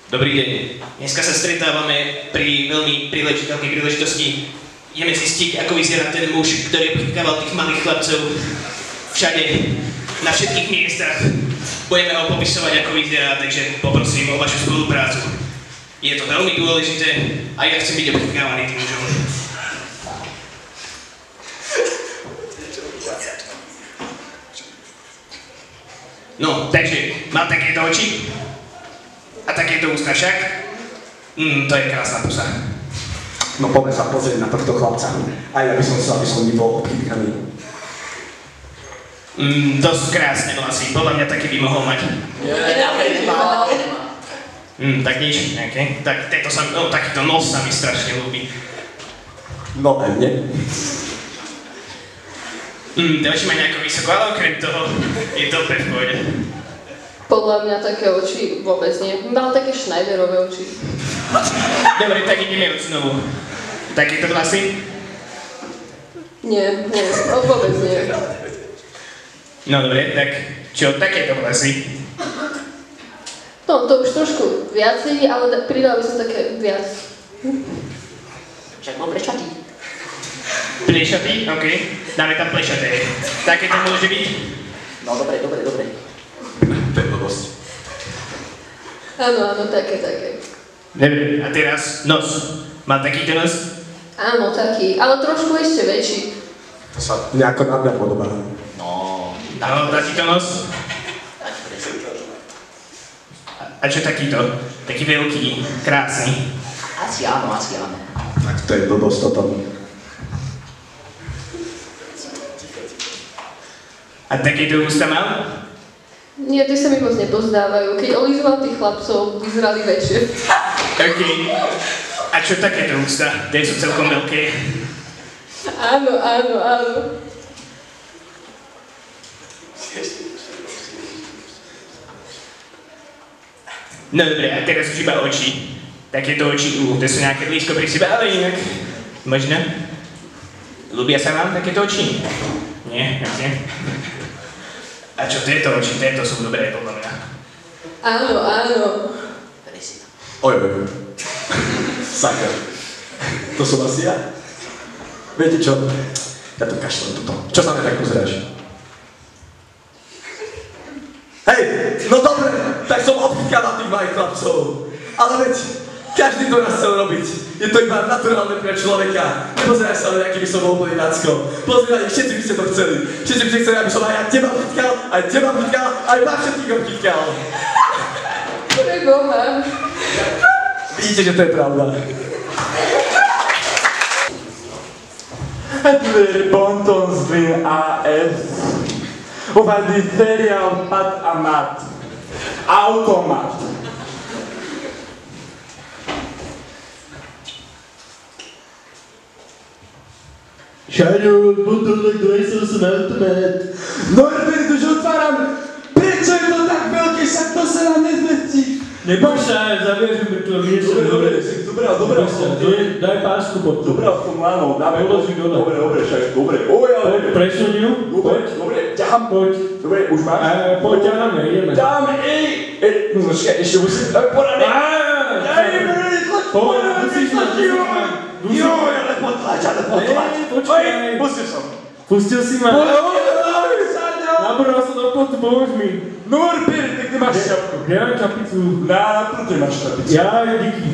Dobrý deň. Dneska sa stretávame pri veľmi veľkej príležitosti. Ideme zistiť, ako vyzerá ten muž, ktorý obchytkával tých malých chlapcov všade, na všetkých miestach. Budeme ho popisovať, ako vyzerá, takže poprosím o vašu spoluprácu. Je to veľmi dôležité a ja chcem byť obchytkávaný tým mužom. No, takže mal takéto oči a takéto ústa však. To je krásna pusa. No poďme sa pozrieť na tohto chlapca. Aj ja by som chcel, aby som nebol obchytkaný. To sú krásne vlasy, podľa mňa taký by mohol mať. Tak nič, okay. Tak takýto nos sa mi strašne ľúbi. No aj mne. Tie oči ma nejako vysoko, ale okrem toho je to v pohode. Podľa mňa také oči vôbec nie. Mal také Schneiderové oči. Dobre, tak ideme od znovu. Takéto vlasy? Nie, vôbec nie. No dobre, tak čo takéto vlasy? No, to už trošku viacej, ale pridal by som také viac. Však bol plešatý. Plešatý? OK. Dáme tam plešaté. Takéto môže byť? No, dobre. To je blbosť. Áno, také. Dobre, a teraz nos. Mal takýto nos? Áno, taký, ale trošku ešte väčší. To sa nejako na mňa podobá. No, takýto nos? A čo takýto? Taký veľký, krásny. Asi áno. Tak to je blbosť toto. A takéto ústa mal? Nie, tie sa mi moc nepozdávajú. Keď olízoval tých chlapcov, vyzerali väčšie. OK. A čo takéto ústa? Tie sú celkom veľké. Áno. No dobre, a teraz už iba oči. Takéto oči, to sú nejaké blízko pri sebe, ale inak. Možno? Ľúbia sa vám takéto oči? Nie? OK. A čo tieto oči? Tieto sú dobré, podľa mňa. Áno. Oj. Sakra. To som asi ja? Viete čo? Ja to kašlem toto. Čo sa mňa tak pozeráš? Hej, no dobre, tak som obchytkal tých malých chlapcov. Ale veď, každý to nás chcel robiť. Je to iba naturálne pre človeka. Nepozeraj sa na nejaký by som bol úplný nacko. Pozeraj, všetci by ste to chceli. Všetci by ste chceli, aby som aj ja teba obchytkal, aj vás všetkých obchytkal. Preboha. Vidíte, že to je pravda. Het Bontonsvin AS. Over die serial Pat Amat. Automat. Šaďo, potolek, dojsel som automat. Norbert, už otváram. Prečo je to tak veľké, však to sa nám nezmestí. Neboj sa, zaviažeme to miešať. Dobre. Daj pásku pod to. Dobre, v tom áno, dáme. Položí dole. Dobre, však, dobre. Oj, ale... Presun ju. Dobre, ťahám. Poď. Dobre, už máš? Poď, ťaháme, ideme. Dáme, no počkaj, ešte musím... Poradne. Poď, musíš ma. Joj, ale potlač. Počkaj. Pustil som. Pustil si ma. Nabral sa do potu, pomôž mi. Norbert, tak ty máš šapku. Ja mám čapicu. Na prúte máš šapicu. Ja, díky.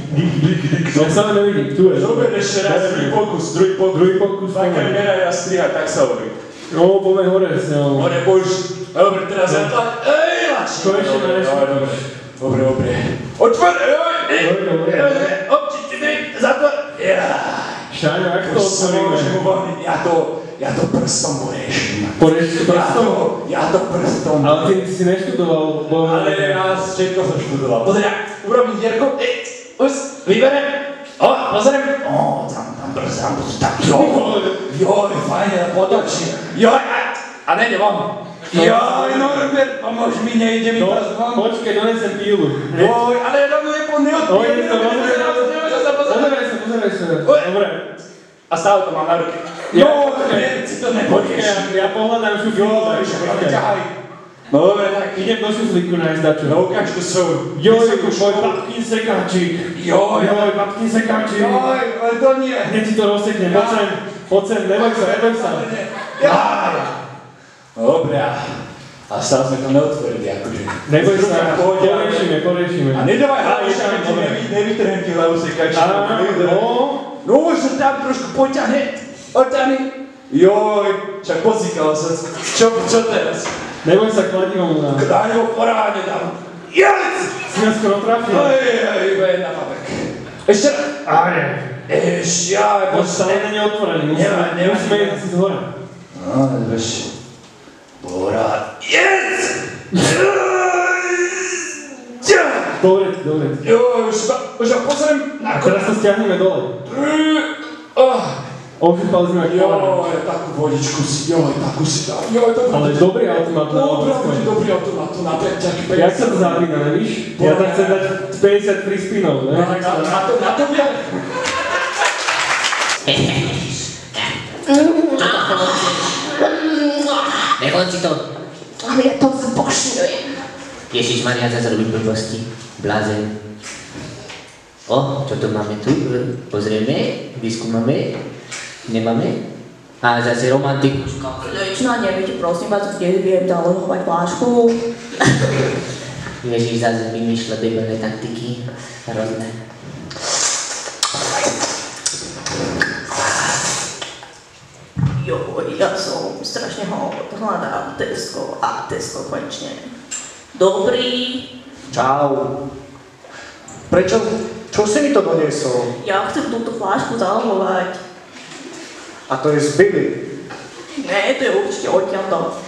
Ja sa nevidím, tu je. Dobre, ešte raz, druhý pokus. Taká mera ja striha, tak sa hovorí. No, poďme hore s ňou. Hore, bož. Dobre, teraz zatlač. Lačne. To ešte ma nešlo. Dobre. Otvor, Dobre. Občite, zatvor. Šáňo, ako to otvoríme? Ja to prstom poreším. Prstom? Ja to prstom. Ale ty si neštudoval, bo... Ale ja všetko som študoval. Pozri, urobím dierku. Vyberem. Pozriem. Tam brzdám, tak joj, fajne, potočí. Joj, a nejde von. Joj, Norbert, pomôž mi, nejde mi prst von. Počkej, donesem pílu. Joj, ale ja dám je po neodpíle. Pozeraj sa. Dobre. A stále to mám na ruke. No, si to neporieš. Ja pohľadám šufu. Ťahaj. No dobre, tak. Idem do šuflíku nájsť dačo. No ukáž to svoj. Joj, môj babkin sekáčik. Joj, babkin sekáčik. Joj, ale to nie. Hneď ti to rozsekne, poď sem, neboj sa. No dobre, a stále sme to neotvorili, akože. Neboj sa, poriešime. A nedávaj hlavu, však nevytrhem ti hlavu sekačku. No už sa tam trošku poťahne. Odťahni. Joj, však pozýkal sa. Čo teraz? Neboj sa, kladivom dám. Kráňo poráne dám. Yes! Si nás skoro trafil. Iba jedna papek. Ešte raz. Poď stále na neotvorený, musíme ísť asi z hora. No, vieš. Porá. Yes! Dobre. Joj, už ho pozriem na A teraz sa stiahneme dole. Ošúpali sme ako Joj, takú vodičku si, takú si dám. Ale dobrý automat. Dobrý automat, to na peťaky 50. Jak sa to zapína, nevíš? Ja tam chcem dať 50 free spinov, ne? Na to bude. Nechod si to. Ale ja to zbožňujem. Ježišmaria, zase robí blbosti. Blázen. O, čo to máme tu? Pozrieme, vyskúmame. Nemáme? A zase romantiku. Konečná, neviete, prosím vás, kde viem zalohovať flášku. Ježiš zase vymýšľa debilné taktiky. Hrozné. Joj, ja som strašne ho hľadal Tesco a Tesco konečne. Dobrý. Čau. Prečo? Čo si mi to doniesol? Ja chcem túto flášku zalohovať. A to je z Billy. Ne, to je určite odtiaľto.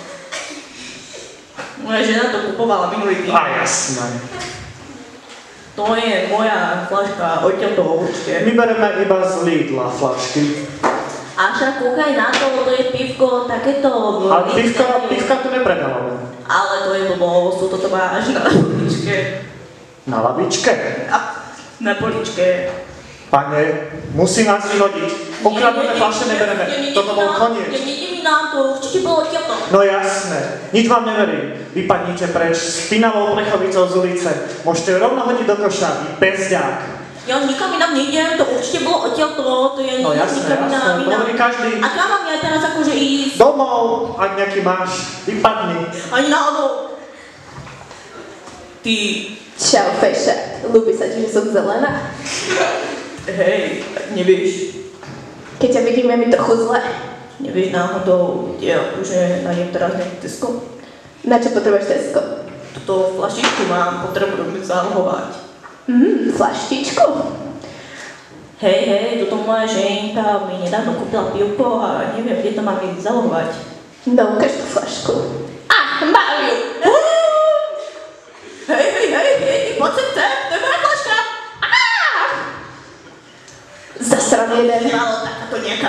Moja žena to kupovala minulý týždeň. A jasné. To je moja fláška odtiaľto určite. My bereme iba z Lidla flašky. A však kúkaj na to, to je pivko takéto... A pivka tu nepredávame. Ale to je blbosť, toto máš na poličke. Na lavičke? Na poličke. Pane, musím vás vyhodiť. Ukradnuté fľaše nebereme. Toto bol koniec. Nedí mi nám to, určite bolo odtiaľto. No jasné, nič vám neverím. Vypadnite preč s pinavou plechovicou z ulice. Môžete rovno hodiť do koša, vy bezďák. Ja nikam inám nejdem, to určite bolo odtiaľto, to je No jasné, nikam inám. to hovorí každý. A kam mám ja teraz akože ísť? Domov, ak nejaký máš, vypadni. Ani náhodou. Ty, Čau, Feša. Ľúbi sa ti, že som zelená? hej, nevieš, Keď ťa vidím, je mi trochu zle. nevieš náhodou, kde akože nájdem teraz nejaké Tesco. Na čo potrebuješ Tesco? Toto flašičku mám, potrebujem zalohovať. Flaštičku? Hej, toto moja ženka mi nedávno kúpila pivko a neviem, kde to mám ísť zalohovať. No, ukáž tú flašku. Mám ju! Hej, poď sem, to je moja flaška. Zasran jeden. Malo takáto nejaká